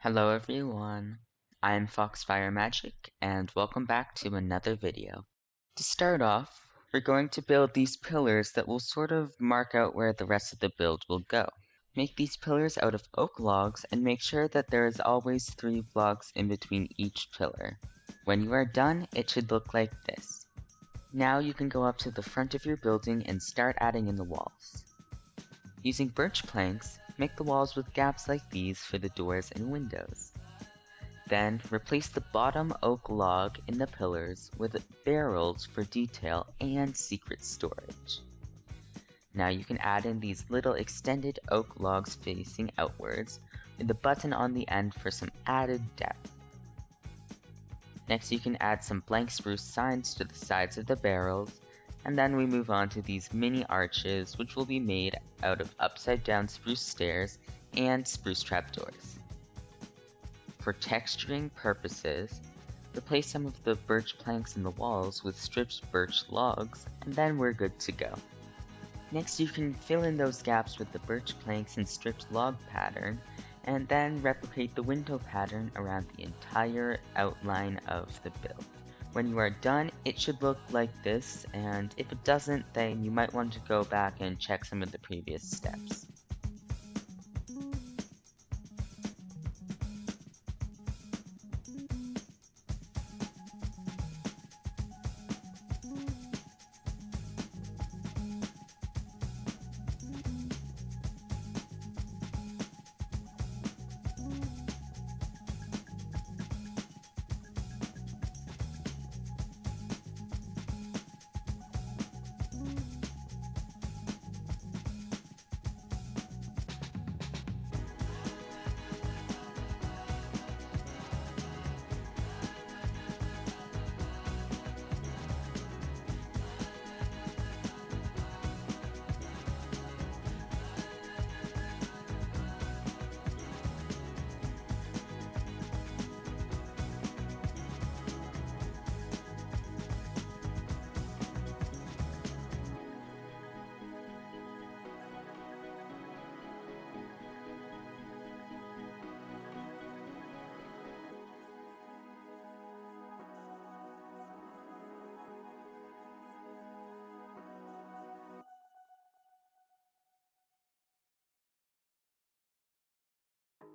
Hello everyone, I'm FoxFyreMagick and welcome back to another video. To start off, we're going to build these pillars that will sort of mark out where the rest of the build will go. Make these pillars out of oak logs and make sure that there is always 3 blocks in between each pillar. When you are done, it should look like this. Now you can go up to the front of your building and start adding in the walls. Using birch planks, make the walls with gaps like these for the doors and windows. Then, replace the bottom oak log in the pillars with barrels for detail and secret storage. Now you can add in these little extended oak logs facing outwards, with a button on the end for some added depth. Next you can add some blank spruce signs to the sides of the barrels, and then we move on to these mini arches, which will be made out of upside down spruce stairs and spruce trapdoors. For texturing purposes, replace some of the birch planks in the walls with stripped birch logs, and then we're good to go. Next you can fill in those gaps with the birch planks and stripped log pattern, and then replicate the window pattern around the entire outline of the build. When you are done, it should look like this, and if it doesn't, then you might want to go back and check some of the previous steps.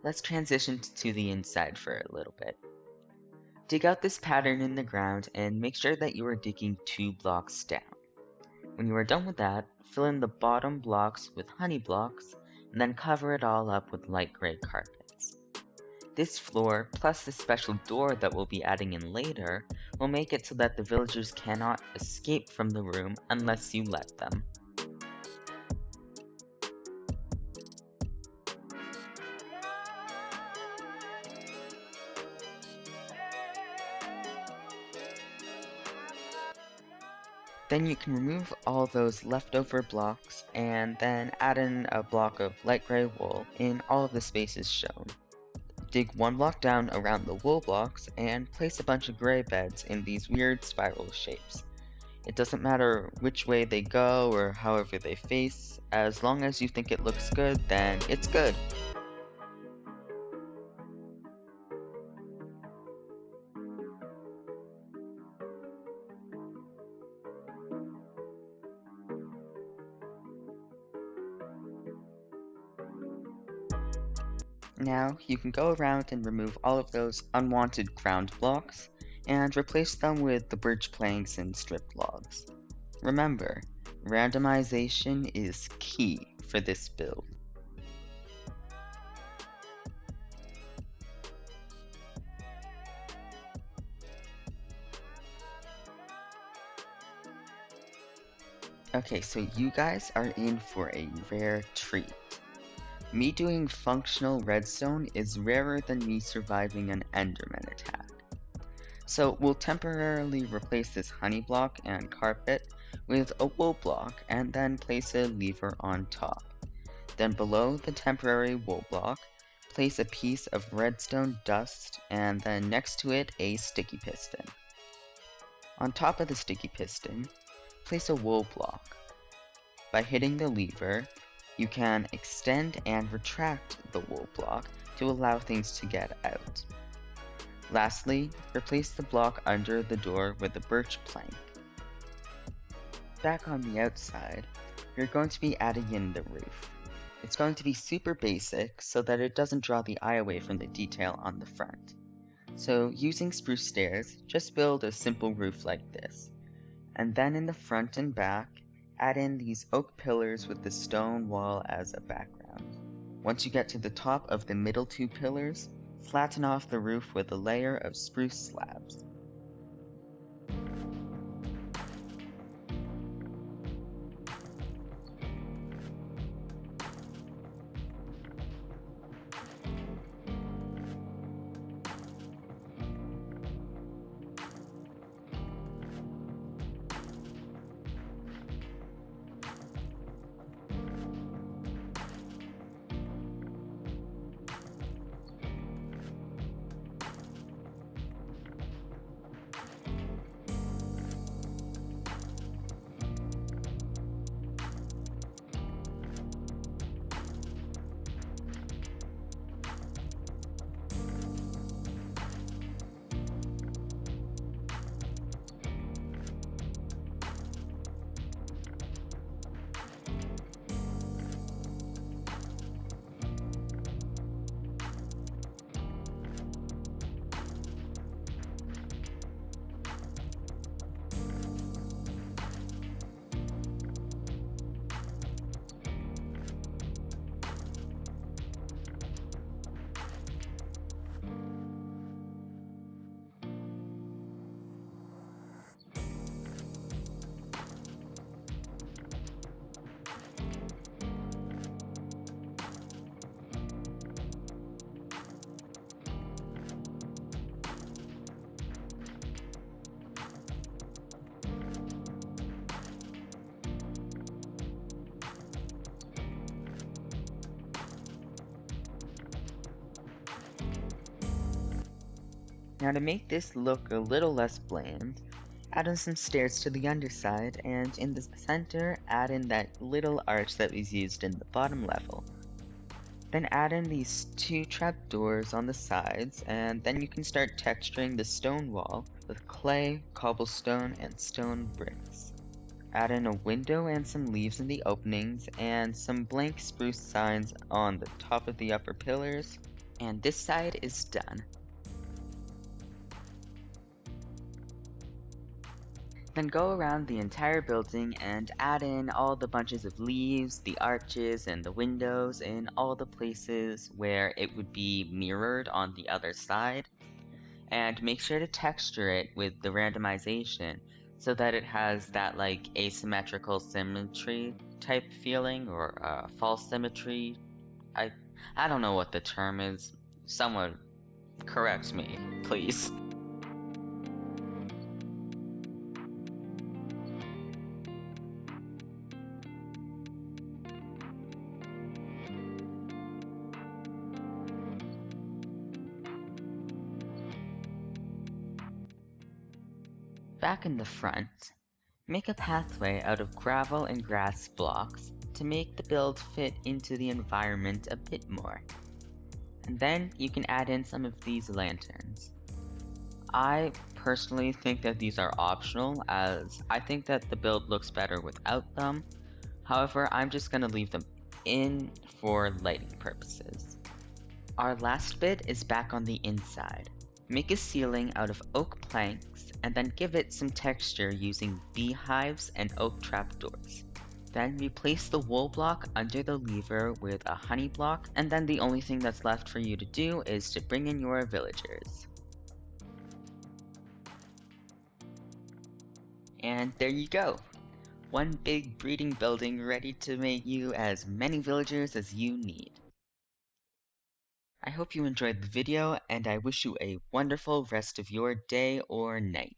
Let's transition to the inside for a little bit. Dig out this pattern in the ground and make sure that you are digging 2 blocks down. When you are done with that, fill in the bottom blocks with honey blocks, and then cover it all up with light gray carpets. This floor, plus the special door that we'll be adding in later, will make it so that the villagers cannot escape from the room unless you let them. Then you can remove all those leftover blocks and then add in a block of light gray wool in all of the spaces shown. Dig 1 block down around the wool blocks and place a bunch of gray beds in these weird spiral shapes. It doesn't matter which way they go or however they face, as long as you think it looks good, then it's good. Now, you can go around and remove all of those unwanted ground blocks, and replace them with the birch planks and stripped logs. Remember, randomization is key for this build. Okay, so you guys are in for a rare treat. Me doing functional redstone is rarer than me surviving an enderman attack. So we'll temporarily replace this honey block and carpet with a wool block and then place a lever on top. Then below the temporary wool block, place a piece of redstone dust and then next to it a sticky piston. On top of the sticky piston, place a wool block. By hitting the lever, you can extend and retract the wool block to to allow things to get out. Lastly, replace the block under the door with a birch plank. Back on the outside, you're going to be adding in the roof. It's going to be super basic so that it doesn't draw the eye away from the detail on the front. So using spruce stairs, just build a simple roof like this. And then in the front and back, add in these oak pillars with the stone wall as a background. Once you get to the top of the middle two pillars, flatten off the roof with a layer of spruce slabs. Now to make this look a little less bland, add in some stairs to the underside, and in the center add in that little arch that was used in the bottom level. Then add in these two trapdoors on the sides, and then you can start texturing the stone wall with clay, cobblestone, and stone bricks. Add in a window and some leaves in the openings, and some blank spruce signs on the top of the upper pillars, and this side is done. Then go around the entire building and add in all the bunches of leaves, the arches, and the windows in all the places where it would be mirrored on the other side. And make sure to texture it with the randomization so that it has that like asymmetrical symmetry type feeling, or false symmetry. I don't know what the term is. Someone correct me, please. Back in the front, make a pathway out of gravel and grass blocks to make the build fit into the environment a bit more. And then you can add in some of these lanterns. I personally think that these are optional, as I think that the build looks better without them. However, I'm just going to leave them in for lighting purposes. Our last bit is back on the inside. Make a ceiling out of oak planks and then give it some texture using beehives and oak trapdoors. Then replace the wool block under the lever with a honey block, and then the only thing that's left for you to do is to bring in your villagers. And there you go! One big breeding building ready to make you as many villagers as you need. I hope you enjoyed the video, and I wish you a wonderful rest of your day or night.